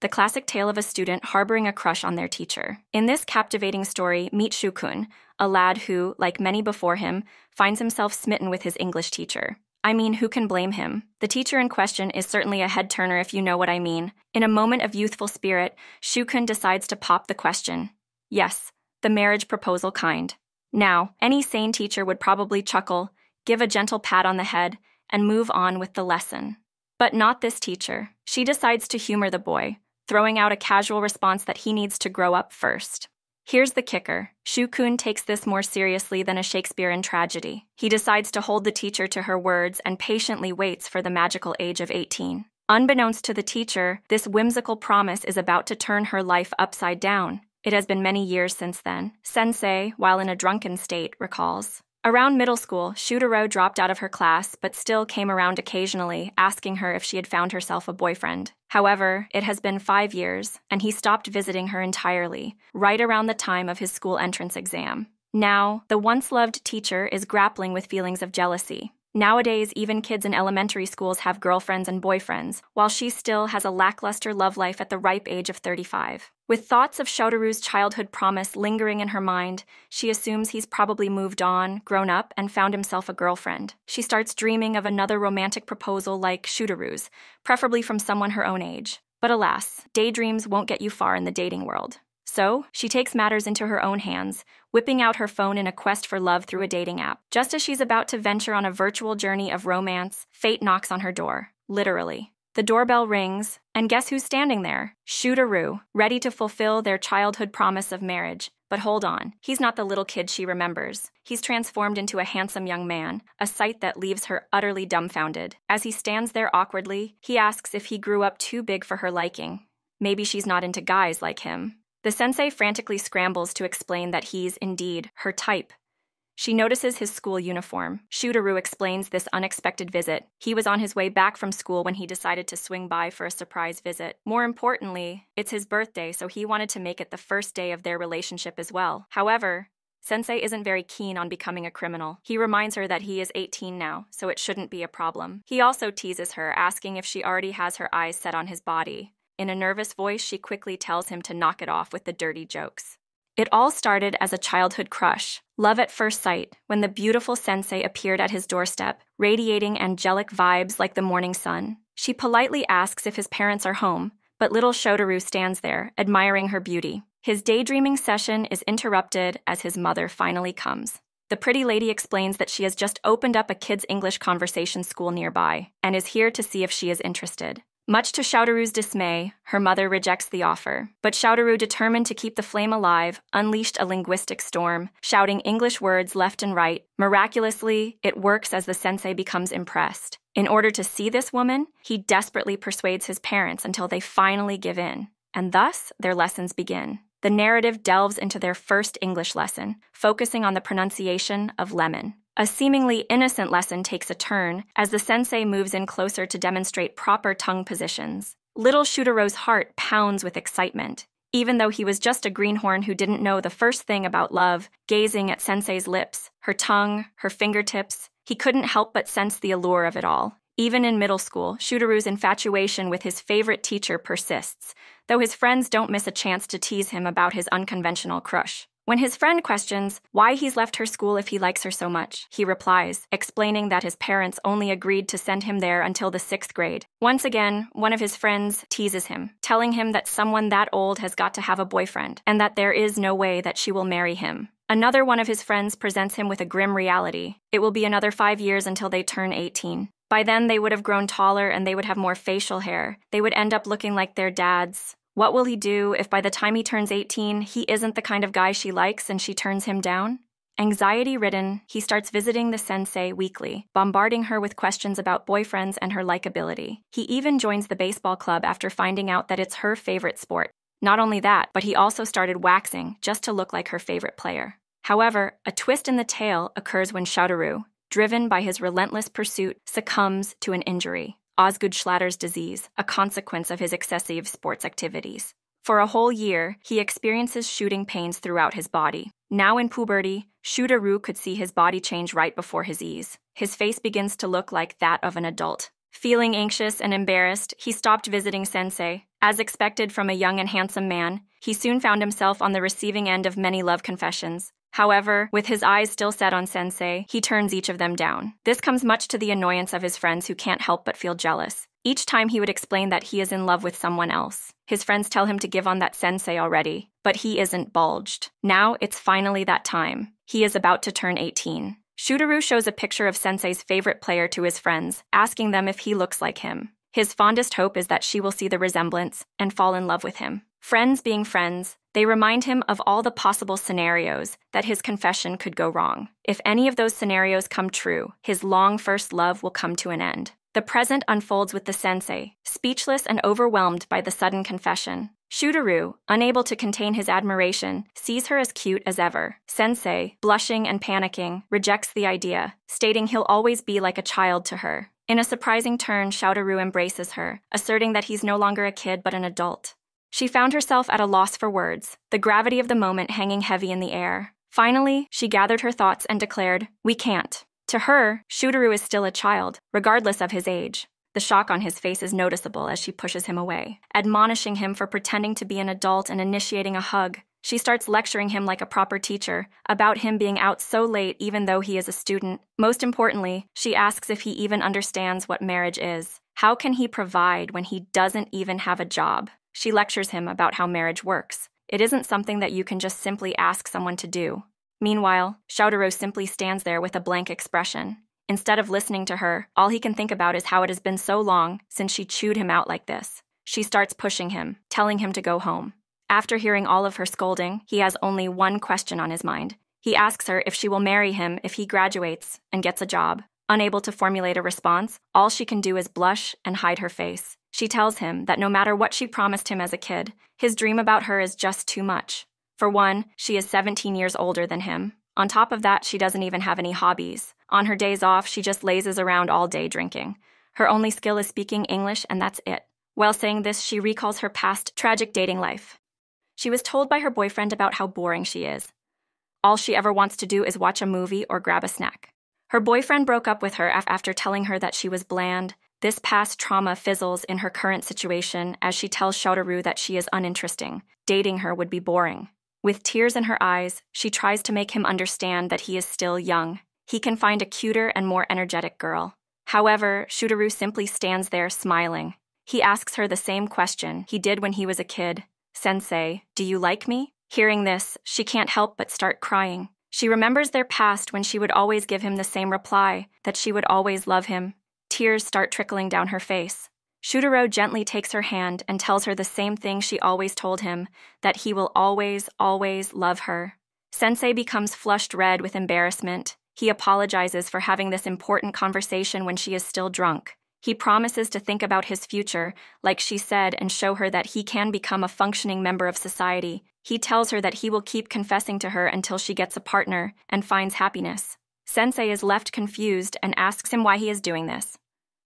the classic tale of a student harboring a crush on their teacher. In this captivating story, meet Shukun, a lad who, like many before him, finds himself smitten with his English teacher. I mean, who can blame him? The teacher in question is certainly a head-turner if you know what I mean. In a moment of youthful spirit, Shukun decides to pop the question. Yes, the marriage proposal kind. Now, any sane teacher would probably chuckle, give a gentle pat on the head, and move on with the lesson. But not this teacher. She decides to humor the boy, throwing out a casual response that he needs to grow up first. Here's the kicker. Shukun takes this more seriously than a Shakespearean tragedy. He decides to hold the teacher to her words and patiently waits for the magical age of 18. Unbeknownst to the teacher, this whimsical promise is about to turn her life upside down. It has been many years since then. Sensei, while in a drunken state, recalls. Around middle school, Shutaro dropped out of her class, but still came around occasionally, asking her if she had found herself a boyfriend. However, it has been 5 years, and he stopped visiting her entirely, right around the time of his school entrance exam. Now, the once-loved teacher is grappling with feelings of jealousy. Nowadays, even kids in elementary schools have girlfriends and boyfriends, while she still has a lackluster love life at the ripe age of 35. With thoughts of Shotaru's childhood promise lingering in her mind, she assumes he's probably moved on, grown up, and found himself a girlfriend. She starts dreaming of another romantic proposal like Shutaru's, preferably from someone her own age. But alas, daydreams won't get you far in the dating world. So, she takes matters into her own hands, whipping out her phone in a quest for love through a dating app. Just as she's about to venture on a virtual journey of romance, fate knocks on her door, literally. The doorbell rings, and guess who's standing there? Shutaru, ready to fulfill their childhood promise of marriage. But hold on, he's not the little kid she remembers. He's transformed into a handsome young man, a sight that leaves her utterly dumbfounded. As he stands there awkwardly, he asks if he grew up too big for her liking. Maybe she's not into guys like him. The sensei frantically scrambles to explain that he's, indeed, her type. She notices his school uniform. Shutaru explains this unexpected visit. He was on his way back from school when he decided to swing by for a surprise visit. More importantly, it's his birthday, so he wanted to make it the first day of their relationship as well. However, Sensei isn't very keen on becoming a criminal. He reminds her that he is 18 now, so it shouldn't be a problem. He also teases her, asking if she already has her eyes set on his body. In a nervous voice, she quickly tells him to knock it off with the dirty jokes. It all started as a childhood crush, love at first sight, when the beautiful sensei appeared at his doorstep, radiating angelic vibes like the morning sun. She politely asks if his parents are home, but little Shotaru stands there, admiring her beauty. His daydreaming session is interrupted as his mother finally comes. The pretty lady explains that she has just opened up a kids' English conversation school nearby, and is here to see if she is interested. Much to Shotaru's dismay, her mother rejects the offer. But Shotaru, determined to keep the flame alive, unleashed a linguistic storm, shouting English words left and right. Miraculously, it works as the sensei becomes impressed. In order to see this woman, he desperately persuades his parents until they finally give in. And thus, their lessons begin. The narrative delves into their first English lesson, focusing on the pronunciation of lemon. A seemingly innocent lesson takes a turn as the sensei moves in closer to demonstrate proper tongue positions. Little Shutaro's heart pounds with excitement. Even though he was just a greenhorn who didn't know the first thing about love, gazing at sensei's lips, her tongue, her fingertips, he couldn't help but sense the allure of it all. Even in middle school, Shutaru's infatuation with his favorite teacher persists, though his friends don't miss a chance to tease him about his unconventional crush. When his friend questions why he's left her school if he likes her so much, he replies, explaining that his parents only agreed to send him there until the 6th grade. Once again, one of his friends teases him, telling him that someone that old has got to have a boyfriend, and that there is no way that she will marry him. Another one of his friends presents him with a grim reality. It will be another 5 years until they turn 18. By then, they would have grown taller and they would have more facial hair. They would end up looking like their dads. What will he do if by the time he turns 18, he isn't the kind of guy she likes and she turns him down? Anxiety-ridden, he starts visiting the sensei weekly, bombarding her with questions about boyfriends and her likability. He even joins the baseball club after finding out that it's her favorite sport. Not only that, but he also started waxing just to look like her favorite player. However, a twist in the tale occurs when Shotaru, driven by his relentless pursuit, succumbs to an injury. Osgood Schlatter's disease, a consequence of his excessive sports activities. For a whole year, he experiences shooting pains throughout his body. Now in puberty, Shutaru could see his body change right before his eyes. His face begins to look like that of an adult. Feeling anxious and embarrassed, he stopped visiting sensei, As expected from a young and handsome man, he soon found himself on the receiving end of many love confessions. However, with his eyes still set on Sensei, he turns each of them down. This comes much to the annoyance of his friends who can't help but feel jealous. Each time he would explain that he is in love with someone else. His friends tell him to give on that Sensei already, but he isn't bulged. Now it's finally that time. He is about to turn 18. Shutaru shows a picture of Sensei's favorite player to his friends, asking them if he looks like him. His fondest hope is that she will see the resemblance and fall in love with him. Friends being friends, they remind him of all the possible scenarios that his confession could go wrong. If any of those scenarios come true, his long first love will come to an end. The present unfolds with the Sensei, speechless and overwhelmed by the sudden confession. Shutaru, unable to contain his admiration, sees her as cute as ever. Sensei, blushing and panicking, rejects the idea, stating he'll always be like a child to her. In a surprising turn, Shutaru embraces her, asserting that he's no longer a kid but an adult. She found herself at a loss for words, the gravity of the moment hanging heavy in the air. Finally, she gathered her thoughts and declared, "We can't." To her, Shutaru is still a child, regardless of his age. The shock on his face is noticeable as she pushes him away, admonishing him for pretending to be an adult and initiating a hug. She starts lecturing him like a proper teacher, about him being out so late even though he is a student. Most importantly, she asks if he even understands what marriage is. How can he provide when he doesn't even have a job? She lectures him about how marriage works. It isn't something that you can just simply ask someone to do. Meanwhile, Shutaru simply stands there with a blank expression. Instead of listening to her, all he can think about is how it has been so long since she chewed him out like this. She starts pushing him, telling him to go home. After hearing all of her scolding, he has only one question on his mind. He asks her if she will marry him if he graduates and gets a job. Unable to formulate a response, all she can do is blush and hide her face. She tells him that no matter what she promised him as a kid, his dream about her is just too much. For one, she is 17 years older than him. On top of that, she doesn't even have any hobbies. On her days off, she just lazes around all day drinking. Her only skill is speaking English, and that's it. While saying this, she recalls her past tragic dating life. She was told by her boyfriend about how boring she is. All she ever wants to do is watch a movie or grab a snack. Her boyfriend broke up with her after telling her that she was bland. This past trauma fizzles in her current situation as she tells Shutaru that she is uninteresting. Dating her would be boring. With tears in her eyes, she tries to make him understand that he is still young. He can find a cuter and more energetic girl. However, Shutaru simply stands there smiling. He asks her the same question he did when he was a kid. "Sensei, do you like me?" Hearing this, she can't help but start crying. She remembers their past when she would always give him the same reply, that she would always love him. Tears start trickling down her face. Shutaru gently takes her hand and tells her the same thing she always told him, that he will always, always love her. Sensei becomes flushed red with embarrassment. He apologizes for having this important conversation when she is still drunk. He promises to think about his future, like she said, and show her that he can become a functioning member of society. He tells her that he will keep confessing to her until she gets a partner and finds happiness. Sensei is left confused and asks him why he is doing this.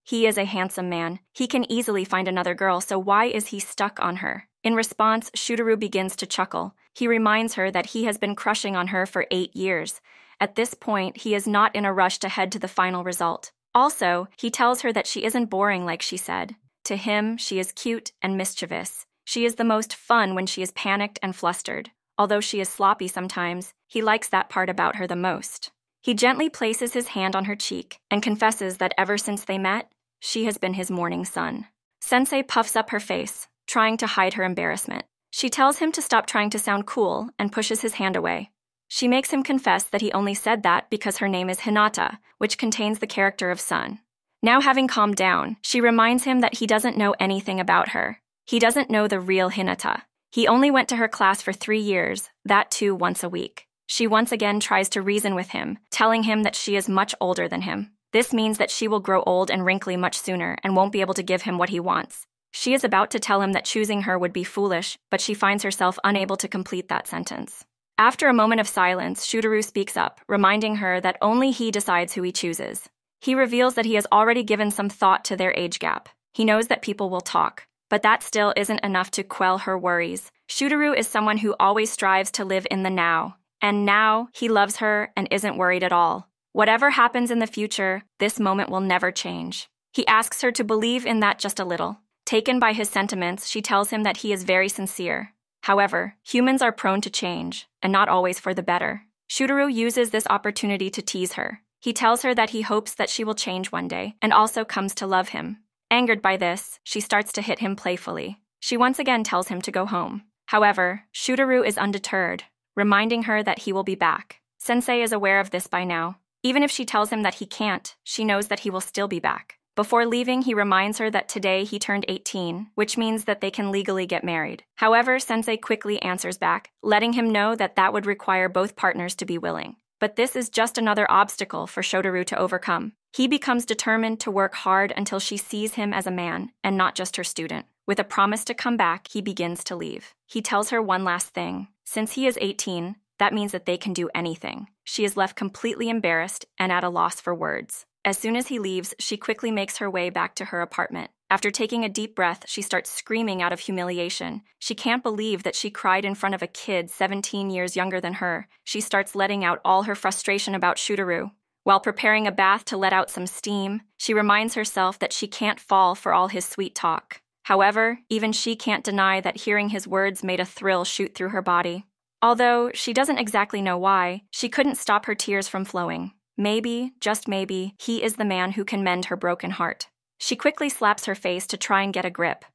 He is a handsome man. He can easily find another girl, so why is he stuck on her? In response, Shutaru begins to chuckle. He reminds her that he has been crushing on her for 8 years. At this point, he is not in a rush to head to the final result. Also, he tells her that she isn't boring like she said. To him, she is cute and mischievous. She is the most fun when she is panicked and flustered. Although she is sloppy sometimes, he likes that part about her the most. He gently places his hand on her cheek and confesses that ever since they met, she has been his morning sun. Sensei puffs up her face, trying to hide her embarrassment. She tells him to stop trying to sound cool and pushes his hand away. She makes him confess that he only said that because her name is Hinata, which contains the character of sun. Now having calmed down, she reminds him that he doesn't know anything about her. He doesn't know the real Hinata. He only went to her class for 3 years, that too once a week. She once again tries to reason with him, telling him that she is much older than him. This means that she will grow old and wrinkly much sooner and won't be able to give him what he wants. She is about to tell him that choosing her would be foolish, but she finds herself unable to complete that sentence. After a moment of silence, Shutaru speaks up, reminding her that only he decides who he chooses. He reveals that he has already given some thought to their age gap. He knows that people will talk, but that still isn't enough to quell her worries. Shutaru is someone who always strives to live in the now, and now he loves her and isn't worried at all. Whatever happens in the future, this moment will never change. He asks her to believe in that just a little, Taken by his sentiments, she tells him that he is very sincere. However, humans are prone to change, and not always for the better. Shooteroo uses this opportunity to tease her. He tells her that he hopes that she will change one day, and also comes to love him. Angered by this, she starts to hit him playfully. She once again tells him to go home. However, Shooteroo is undeterred, reminding her that he will be back. Sensei is aware of this by now. Even if she tells him that he can't, she knows that he will still be back. Before leaving, he reminds her that today he turned 18, which means that they can legally get married. However, Sensei quickly answers back, letting him know that that would require both partners to be willing. But this is just another obstacle for Shooteroo to overcome. He becomes determined to work hard until she sees him as a man and not just her student. With a promise to come back, he begins to leave. He tells her one last thing. Since he is 18, that means that they can do anything. She is left completely embarrassed and at a loss for words. As soon as he leaves, she quickly makes her way back to her apartment. After taking a deep breath, she starts screaming out of humiliation. She can't believe that she cried in front of a kid 17 years younger than her. She starts letting out all her frustration about Shooteroo. While preparing a bath to let out some steam, she reminds herself that she can't fall for all his sweet talk. However, even she can't deny that hearing his words made a thrill shoot through her body. Although she doesn't exactly know why, she couldn't stop her tears from flowing. Maybe, just maybe, he is the man who can mend her broken heart. She quickly slaps her face to try and get a grip.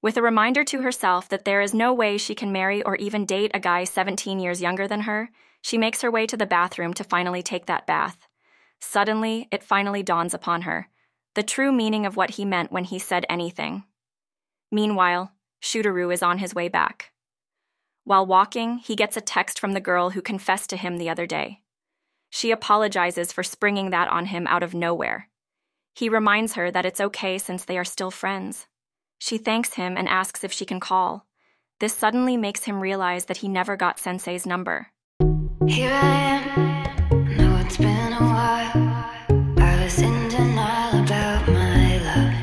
With a reminder to herself that there is no way she can marry or even date a guy 17 years younger than her, she makes her way to the bathroom to finally take that bath. Suddenly, it finally dawns upon her, the true meaning of what he meant when he said anything. Meanwhile, Shooteroo is on his way back. While walking, he gets a text from the girl who confessed to him the other day. She apologizes for springing that on him out of nowhere. He reminds her that it's okay since they are still friends. She thanks him and asks if she can call. This suddenly makes him realize that he never got Sensei's number. Here I am, know it's been a while. I was in denial about my love.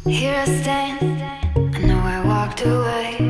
Here I stand, I know I walked away.